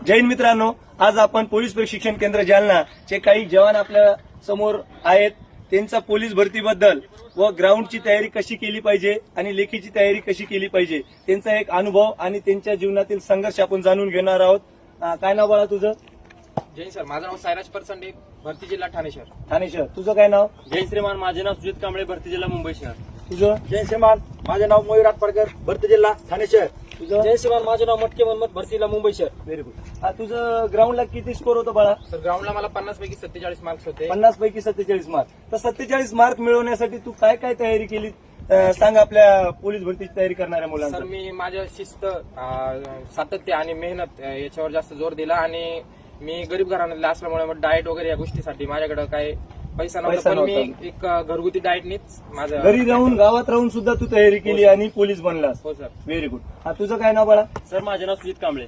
जय हिंद मित्रांनो, आज आपण पोलीस प्रशिक्षण केंद्र जालना चे काही जवान आपल्या समोर आहेत. त्यांचा पोलीस भरतीबद्दल व ग्राउंडची तयारी कशी केली पाहिजे आणि लेखीची तयारी कशी केली पाहिजे त्यांचा एक अनुभव आणि त्यांच्या जीवनातील संघर्ष आपण जाणून घेणार आहोत. काय नाव बाळा तुझं? जय सर, माझं नाव सायराज परसंडे, भरती जिल्हा ठाणे शहर. ठाणे शहर. तुझं काय नाव? जय श्रीमान, माझे नाव सुजित कांबळे, भरती जिल्हा मुंबई शहर. तुझं? जय श्रीमान, माझे नाव मयूर आटपाडकर, भरती जिल्हा ठाणे शहर. तुझं? जय श्रीमान, माझं नाव मटके मोहम्मद, भरती जिल्हा मुंबई शहर. Very good. तुझं ग्राउंडला किती स्कोर होतं बाळा? तर ग्राउंडला मला 50 पैकी 47 मार्क्स होते. 50 पैकी 47 मार्क. तर 47 मार्क मिळवण्यासाठी तू काय काय तयारी केली सांग आपल्या पोलीस भरतीची तयारी करणाऱ्या सर, मुलांना. मी माझ्या शिस्त, सातत्य आणि मेहनत याच्यावर जास्त जोर दिला आणि मी गरीब घराण्यातला असल्यामुळे डाएट वगैरे या गोष्टीसाठी माझ्याकडे काय पैसा नव्हता, पण मी एक घरगुती डाएटनीच माझं घरी राहून गावात राहून सुद्धा तू तयारी केली आणि पोलीस बनलास. हो सर. Very good. तुझं काय नाव बाळा? सर, माझे नाव सुजित कांबळे.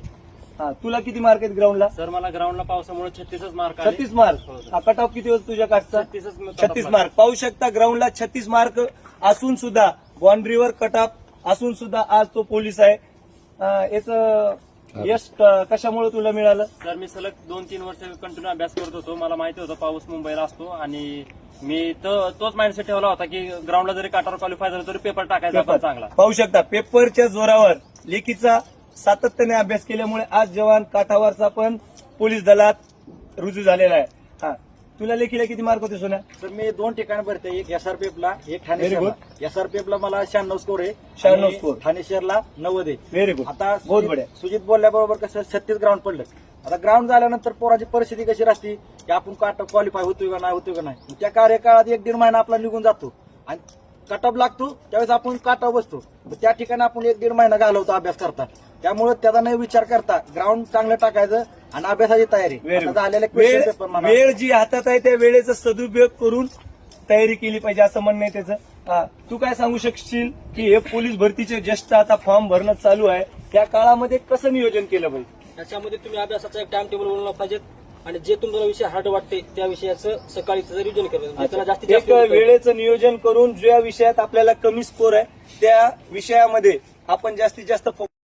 तुला किती मार्क आहेत ग्राउंडला? सर, मला ग्राउंडला पावसामुळे 36 मार्क आले. 36 मार्क. हो, सर. कट ऑफ किती होता तुझ्या काठचा? 36 मार्क. मार्क. पाहू शकता ग्राउंडला 36 मार्क असून सुद्धा, बाउंड्रीवर कट ऑफ असून सुद्धा आज तो पोलीस आहे. याचं यश कशामुळे तुला मिळालं? सर, मी सलग 2-3 वर्ष कंटिन्यू अभ्यास करत होतो. मला माहिती होतं पाऊस मुंबईला असतो आणि मी तोच माइंडसेट ठेवला होता की ग्राउंडला जरी काटावर क्वालिफाय झालं तरी पेपर टाकायचा आपण चांगला. पाहू शकता पेपरच्या जोरावर लेखीचा सातत्याने अभ्यास केल्यामुळे आज जवान काठावरचा पण पोलीस दलात रुजू झालेला आहे. तुला लेखीला किती मार्क होते सोन्या? तर मी 2 ठिकाणी भरते, एक एसआरपीएफला, एक ठाणे Very शहरला. एसआरपीएफला मला 96 स्कोर आहे, 96 आणि स्कोर. ठाणे शहरला 90 आहे. Very good. आता बहुत बढिया. सुजित बोलल्याबरोबर कसं 36 ग्राउंड पडलं. आता ग्राउंड झाल्यानंतर पोराची परिस्थिती कशी राहते की आपण क्वालिफाय होतोय का नाही, होतोय का नाही. त्या कार्यकाळात 1-1.5 महिना आपला निघून जातो आणि कटअप लागतो, त्यावेळेस आपण काटावर बसतो. त्या ठिकाणी आपण 1-1.5 महिना घालवतो अभ्यास करता. त्यामुळे त्याचा नाही विचार करता ग्राउंड चांगलं टाकायचं आणि अभ्यासाची तयारी. आता झालेल्या क्वेश्चन पेपर म्हणा, वेळ जी हातात आहे त्या वेळेचा सदुपयोग करून तयारी केली पाहिजे असं म्हणणं आहे त्याचं. तू काय सांगू शकशील की हे पोलीस भरतीचे जस्ट आता फॉर्म भरणं चालू आहे, त्या काळामध्ये कसं नियोजन केलं पाहिजे? त्याच्यामध्ये तुम्ही अभ्यासाचा एक टाइम टेबल बनवलं पाहिजे आणि जे तुम्हाला विषय हार्ड वाटते त्या विषयाचं सकाळी रिव्हिजन केलं त्याला जास्तीत एक जास्त वेळेचं नियोजन करून ज्या विषयात आपल्याला कमी स्कोर आहे त्या विषयामध्ये आपण जास्तीत जास्त